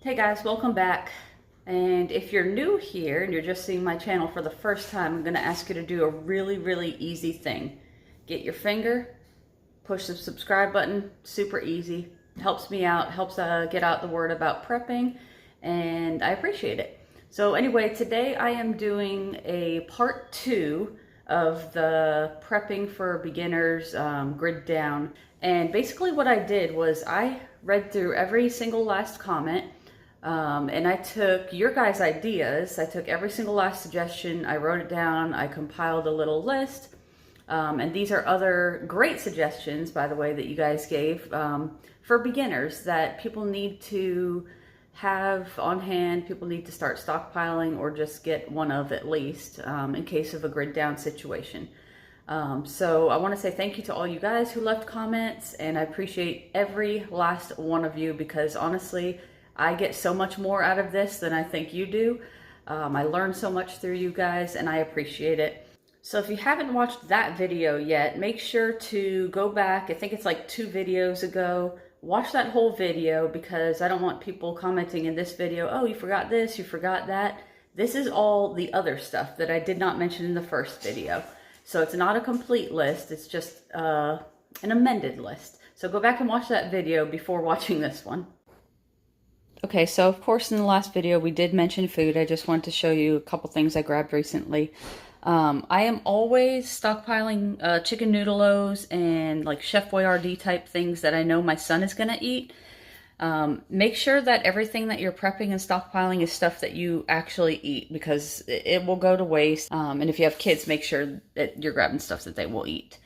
Hey guys, welcome back. And if you're new here and you're just seeing my channel for the first time, I'm going to ask you to do a really easy thing. Get your finger, push the subscribe button, super easy. Helps me out, helps get out the word about prepping, and I appreciate it. So anyway, today I am doing a part 2 of the prepping for beginners grid down. And basically what I did was I read through every single last comment. And I took your guys' ideas. I took every single last suggestion. I wrote it down. I compiled a little list. And these are other great suggestions, by the way, that you guys gave for beginners that people need to have on hand. People need to start stockpiling or just get one of at least in case of a grid down situation. So I want to say thank you to all you guys who left comments, and I appreciate every last one of you because honestly, I get so much more out of this than I think you do. I learn so much through you guys, and I appreciate it. So if you haven't watched that video yet, make sure to go back. I think it's like 2 videos ago. Watch that whole video because I don't want people commenting in this video, oh, you forgot this, you forgot that. This is all the other stuff that I did not mention in the first video. So it's not a complete list, it's just an amended list. So go back and watch that video before watching this one. Okay, so of course in the last video we did mention food. I just wanted to show you a couple things I grabbed recently. I am always stockpiling chicken noodle-os and like Chef Boyardee type things that I know my son is going to eat. Make sure that everything that you're prepping and stockpiling is stuff that you actually eat because it will go to waste. And if you have kids, make sure that you're grabbing stuff that they will eat.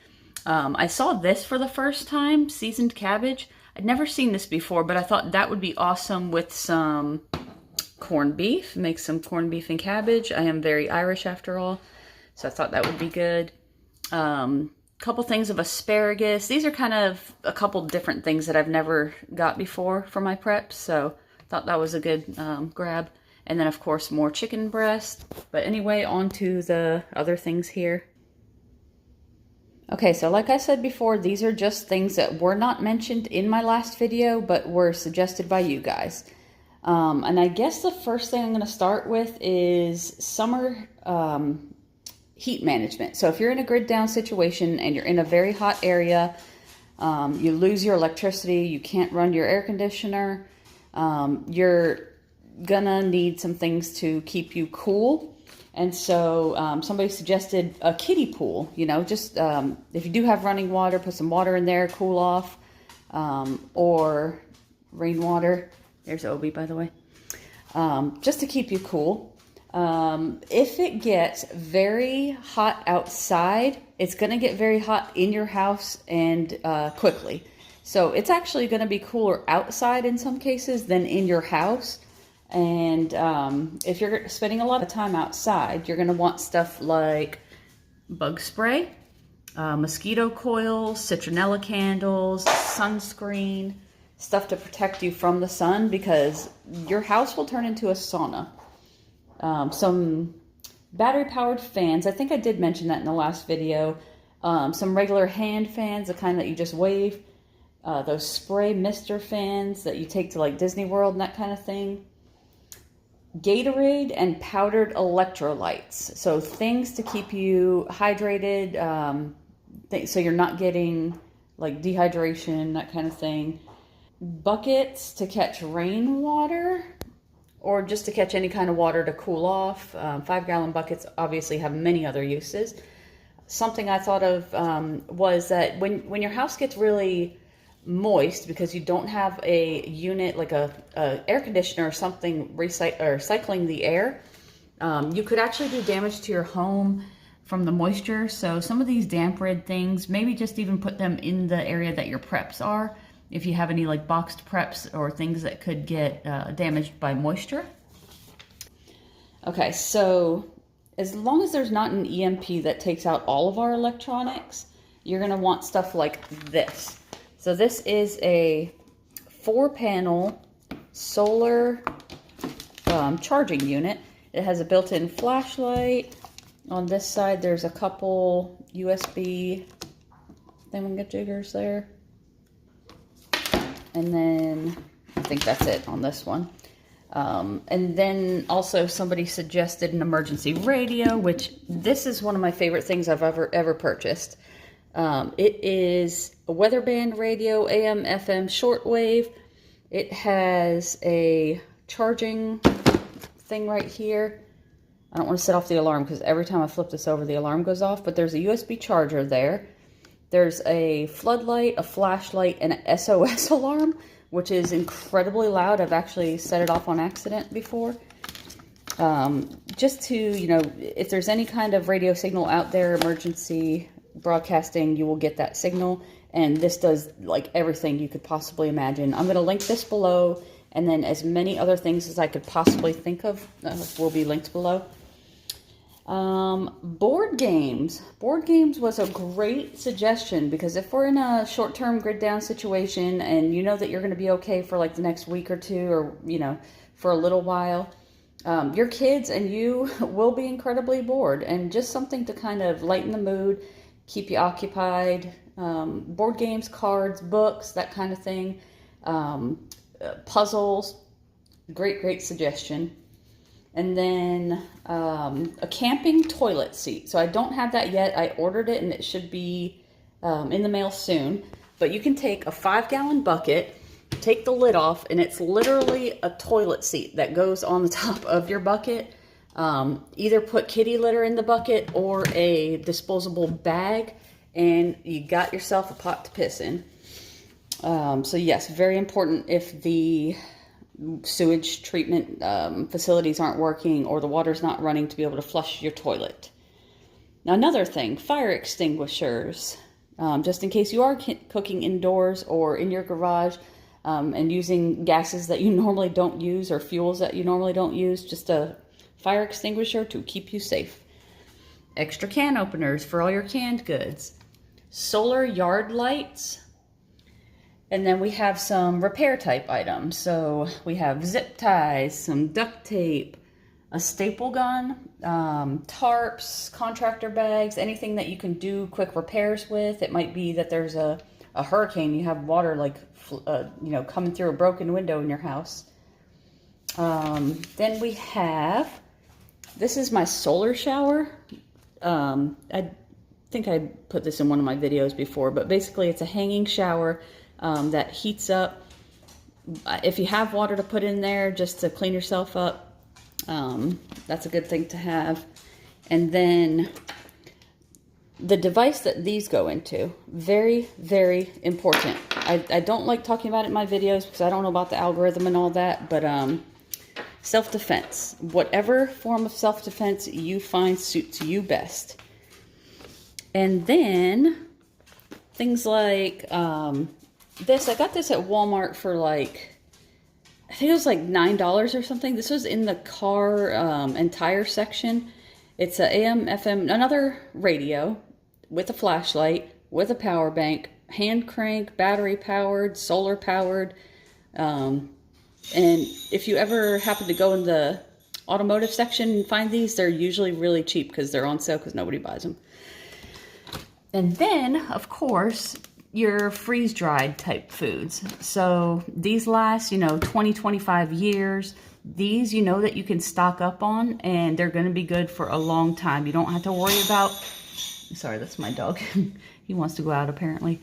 I saw this for the first time, seasoned cabbage. I'd never seen this before, but I thought that would be awesome with some corned beef. Make some corned beef and cabbage. I am very Irish after all, so I thought that would be good. Couple things of asparagus. These are kind of a couple different things that I've never got before for my preps, so I thought that was a good grab. And then of course more chicken breast. But anyway, on to the other things here. Okay, so like I said before, these are just things that were not mentioned in my last video, but were suggested by you guys. And I guess the first thing I'm going to start with is summer heat management. So if you're in a grid down situation and you're in a very hot area, you lose your electricity, you can't run your air conditioner, you're gonna need some things to keep you cool. And so somebody suggested a kiddie pool, you know, just if you do have running water, put some water in there, cool off, or rainwater. There's Obi, by the way, just to keep you cool. If it gets very hot outside, it's going to get very hot in your house and quickly. So it's actually going to be cooler outside in some cases than in your house. And if you're spending a lot of time outside, you're going to want stuff like bug spray, mosquito coils, citronella candles, sunscreen, stuff to protect you from the sun because your house will turn into a sauna. Some battery-powered fans. I think I did mention that in the last video. Some regular hand fans, the kind that you just wave. Those spray mister fans that you take to like Disney World and that kind of thing. Gatorade and powdered electrolytes. So things to keep you hydrated, so you're not getting like dehydration, that kind of thing. Buckets to catch rainwater, or just to catch any kind of water to cool off. 5-gallon buckets obviously have many other uses. Something I thought of was that when your house gets really moist because you don't have a unit like a air conditioner or something recycling the air, you could actually do damage to your home from the moisture. So some of these damp rid things, maybe just even put them in the area that your preps are. If you have any like boxed preps or things that could get damaged by moisture. Okay, so as long as there's not an EMP that takes out all of our electronics, you're gonna want stuff like this. So this is a 4-panel solar charging unit. It has a built-in flashlight. On this side, there's a couple USB thingamajigers there. And then I think that's it on this one. And then also somebody suggested an emergency radio, which this is one of my favorite things I've ever purchased. It is a weather band radio, AM, FM, shortwave. It has a charging thing right here. I don't want to set off the alarm because every time I flip this over, the alarm goes off, but there's a USB charger there. There's a floodlight, a flashlight, and an SOS alarm, which is incredibly loud. I've actually set it off on accident before. Just to, you know, if there's any kind of radio signal out there, emergency broadcasting, you will get that signal. And this does like everything you could possibly imagine. I'm going to link this below, and then as many other things as I could possibly think of will be linked below. Board games. Board games was a great suggestion, because if we're in a short-term grid down situation and you know that you're going to be okay for like the next week or two, or, you know, for a little while, your kids and you will be incredibly bored, and just something to kind of lighten the mood, keep you occupied. Board games, cards, books, that kind of thing. Puzzles. Great suggestion. And then a camping toilet seat. So I don't have that yet. I ordered it and it should be in the mail soon. But you can take a 5-gallon bucket, take the lid off, and it's literally a toilet seat that goes on the top of your bucket. Either put kitty litter in the bucket or a disposable bag, and you got yourself a pot to piss in. So yes, very important if the sewage treatment facilities aren't working or the water's not running, to be able to flush your toilet. Now, another thing, fire extinguishers. Just in case you are cooking indoors or in your garage and using gases that you normally don't use or fuels that you normally don't use, just a fire extinguisher to keep you safe. Extra can openers for all your canned goods. Solar yard lights. And then we have some repair type items. So we have zip ties, some duct tape, a staple gun, tarps, contractor bags, anything that you can do quick repairs with. It might be that there's a hurricane, you have water like you know, coming through a broken window in your house. Then we have, this is my solar shower. I think I put this in one of my videos before, but basically it's a hanging shower that heats up. If you have water to put in there just to clean yourself up, that's a good thing to have. And then the device that these go into, very important. I don't like talking about it in my videos because I don't know about the algorithm and all that, but self-defense. Whatever form of self-defense you find suits you best. And then things like this, I got this at Walmart for like, I think it was like $9 or something. This was in the car and tire section. It's a AM, FM, another radio with a flashlight, with a power bank, hand crank, battery powered, solar powered. And if you ever happen to go in the automotive section and find these, they're usually really cheap because they're on sale because nobody buys them. And then, of course, your freeze-dried type foods. So these last, 20, 25 years. These, you know that you can stock up on, and they're going to be good for a long time. You don't have to worry about... Sorry, that's my dog. He wants to go out, apparently.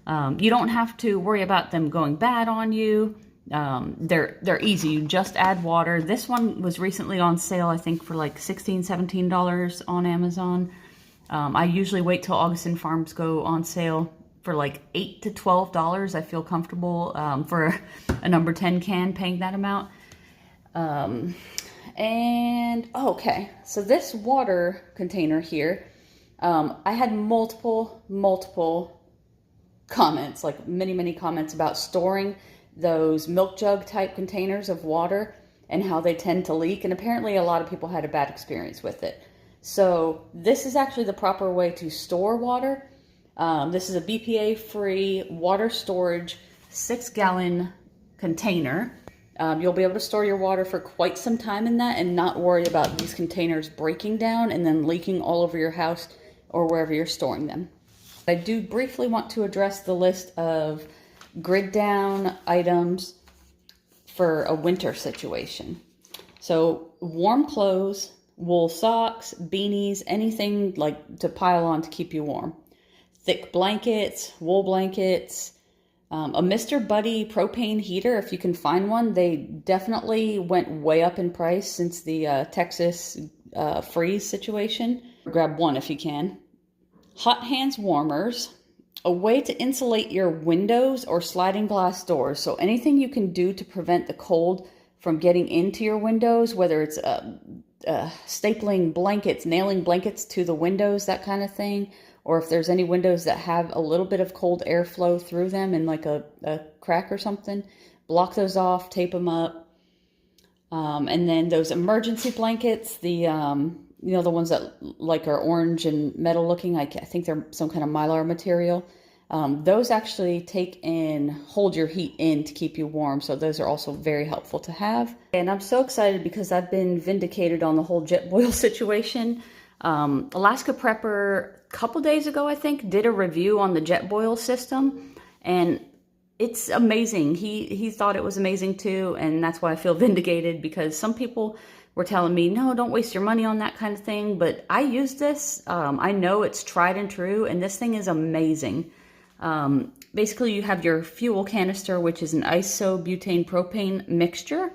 You don't have to worry about them going bad on you. They're easy. You just add water. This one was recently on sale, I think, for like $16, $17 on Amazon. I usually wait till Augustin Farms go on sale for like $8 to $12. I feel comfortable for a number 10 can paying that amount. Okay, so this water container here, I had multiple comments, like many comments about storing those milk jug type containers of water and how they tend to leak. And apparently a lot of people had a bad experience with it. So this is actually the proper way to store water. This is a BPA-free water storage 6-gallon container. You'll be able to store your water for quite some time in that and not worry about these containers breaking down and then leaking all over your house or wherever you're storing them. I do briefly want to address the list of grid down items for a winter situation. So warm clothes, wool socks, beanies, anything like to pile on to keep you warm. Thick blankets, wool blankets, a Mr. Buddy propane heater, if you can find one. They definitely went way up in price since the Texas freeze situation. Grab one if you can. Hot hands warmers, a way to insulate your windows or sliding glass doors. So anything you can do to prevent the cold from getting into your windows, whether it's stapling blankets, nailing blankets to the windows, that kind of thing. Or if there's any windows that have a little bit of cold airflow through them in like a crack or something, block those off, tape them up. And then those emergency blankets, the the ones that like are orange and metal looking, I think they're some kind of mylar material. Those actually take and hold your heat in to keep you warm. So those are also very helpful to have. And I'm so excited because I've been vindicated on the whole jet boil situation. Alaska Prepper, a couple days ago, I think, did a review on the jet boil system, and it's amazing. He thought it was amazing too, and that's why I feel vindicated, because some people were telling me, no, don't waste your money on that kind of thing, but I use this. I know it's tried and true, and this thing is amazing. Basically, you have your fuel canister, which is an isobutane propane mixture.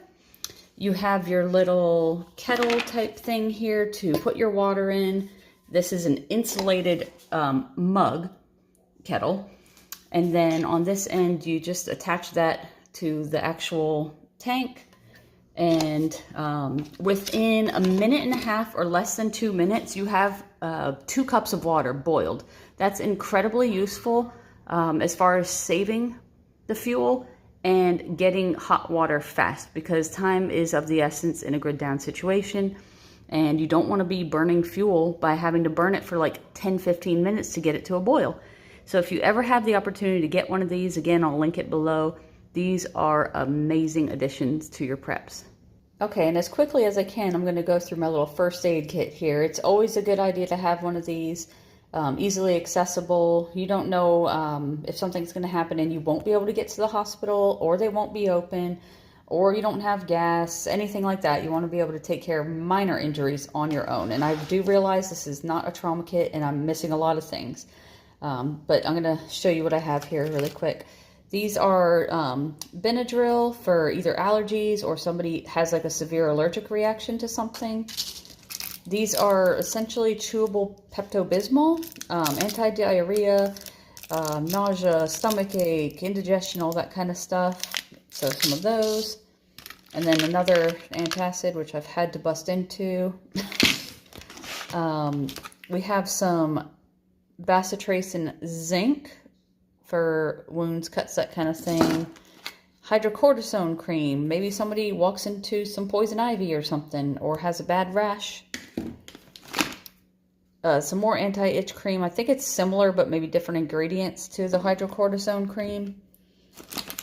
You have your little kettle type thing here to put your water in. This is an insulated mug kettle. And then on this end, you just attach that to the actual tank. And within a minute and a half or less than 2 minutes, you have 2 cups of water boiled. That's incredibly useful as far as saving the fuel and getting hot water fast, because time is of the essence in a grid down situation, and you don't want to be burning fuel by having to burn it for like 10-15 minutes to get it to a boil. So if you ever have the opportunity to get one of these, again, I'll link it below. These are amazing additions to your preps. Okay, and as quickly as I can, I'm going to go through my little first aid kit here. It's always a good idea to have one of these. Easily accessible. You don't know if something's going to happen and you won't be able to get to the hospital, or they won't be open, or you don't have gas, anything like that. You want to be able to take care of minor injuries on your own. And I do realize this is not a trauma kit and I'm missing a lot of things. But I'm going to show you what I have here really quick. These are Benadryl for either allergies or somebody has like a severe allergic reaction to something. These are essentially chewable Pepto-Bismol, anti-diarrhea, nausea, stomach ache, indigestion, all that kind of stuff. So some of those. And then another antacid, which I've had to bust into. We have some bacitracin zinc for wounds, cuts, that kind of thing. Hydrocortisone cream. Maybe somebody walks into some poison ivy or something, or has a bad rash. Some more anti-itch cream. I think it's similar, but maybe different ingredients to the hydrocortisone cream.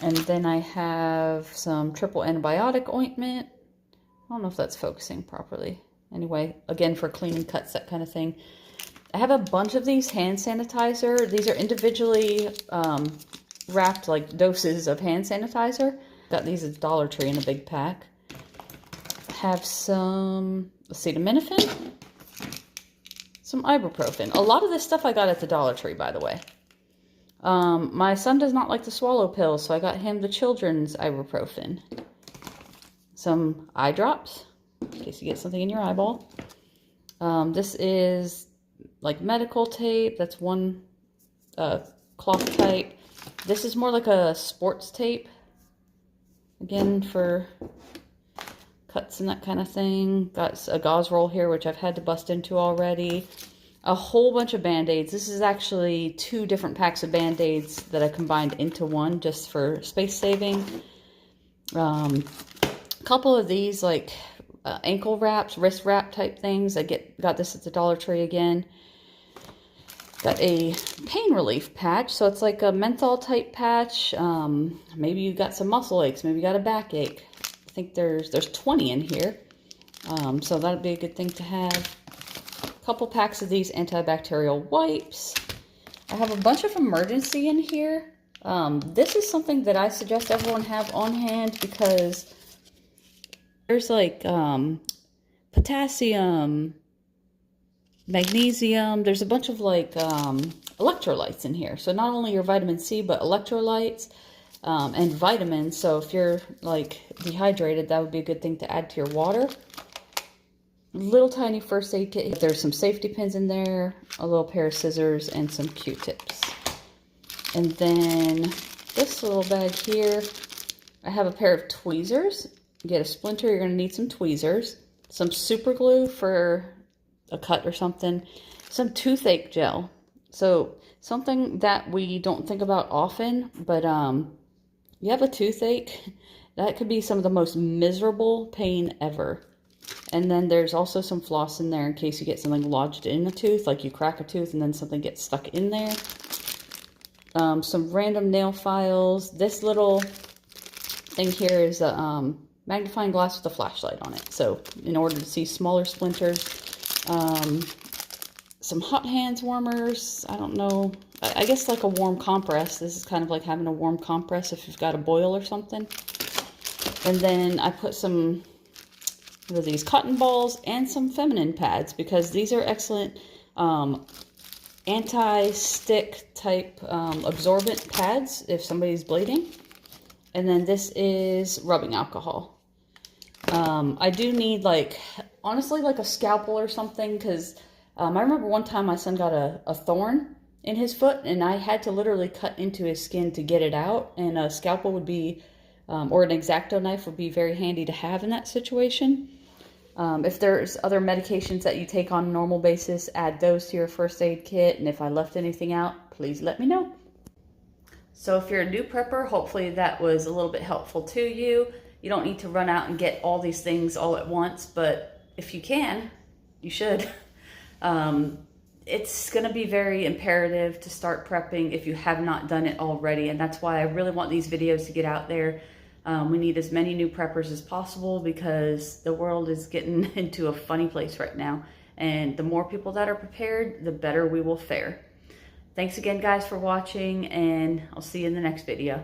And then I have some triple antibiotic ointment. I don't know if that's focusing properly. Anyway, again, for cleaning cuts, that kind of thing. I have a bunch of these hand sanitizer. These are individually wrapped like doses of hand sanitizer. Got these at Dollar Tree in a big pack. Have some acetaminophen. Some ibuprofen. A lot of this stuff I got at the Dollar Tree, by the way. My son does not like to swallow pills, so I got him the children's ibuprofen. Some eye drops, in case you get something in your eyeball. This is like medical tape. That's one cloth type. This is more like a sports tape. Again, for cuts and that kind of thing. Got a gauze roll here, which I've had to bust into already. A whole bunch of Band-Aids. This is actually 2 different packs of Band-Aids that I combined into one just for space saving. A couple of these like ankle wraps, wrist wrap type things. I got this at the Dollar Tree again. Got a pain relief patch, so it's like a menthol type patch. Maybe you got some muscle aches, maybe you got a backache. I think there's 20 in here, so that'd be a good thing to have. A couple packs of these antibacterial wipes. I have a bunch of emergency in here. This is something that I suggest everyone have on hand because there's like potassium, magnesium, there's a bunch of like electrolytes in here. So not only your vitamin C, but electrolytes and vitamins. So if you're like dehydrated, that would be a good thing to add to your water. Little tiny first aid kit. There's some safety pins in there, a little pair of scissors, and some Q-tips. And then this little bag here, I have a pair of tweezers. Get a splinter, you're going to need some tweezers, some super glue for a cut or something, some toothache gel. So something that we don't think about often, but you have a toothache, that could be some of the most miserable pain ever. And then there's also some floss in there in case you get something lodged in a tooth, like you crack a tooth and then something gets stuck in there. Some random nail files. This little thing here is a magnifying glass with a flashlight on it. So in order to see smaller splinters. Some hot hands warmers. I don't know. I guess like a warm compress. This is kind of like having a warm compress if you've got a boil or something. And then I put some of these cotton balls and some feminine pads because these are excellent anti-stick type absorbent pads if somebody's bleeding. And then this is rubbing alcohol. I do need like, honestly, like a scalpel or something because I remember one time my son got a thorn in his foot and I had to literally cut into his skin to get it out, and a scalpel would be, or an X-Acto knife would be very handy to have in that situation. If there's other medications that you take on a normal basis, add those to your first aid kit, and if I left anything out, please let me know. So if you're a new prepper, hopefully that was a little bit helpful to you. You don't need to run out and get all these things all at once, but if you can, you should. It's going to be very imperative to start prepping if you have not done it already, and that's why I really want these videos to get out there. We need as many new preppers as possible because the world is getting into a funny place right now, and the more people that are prepared, the better we will fare. Thanks again, guys, for watching, and I'll see you in the next video.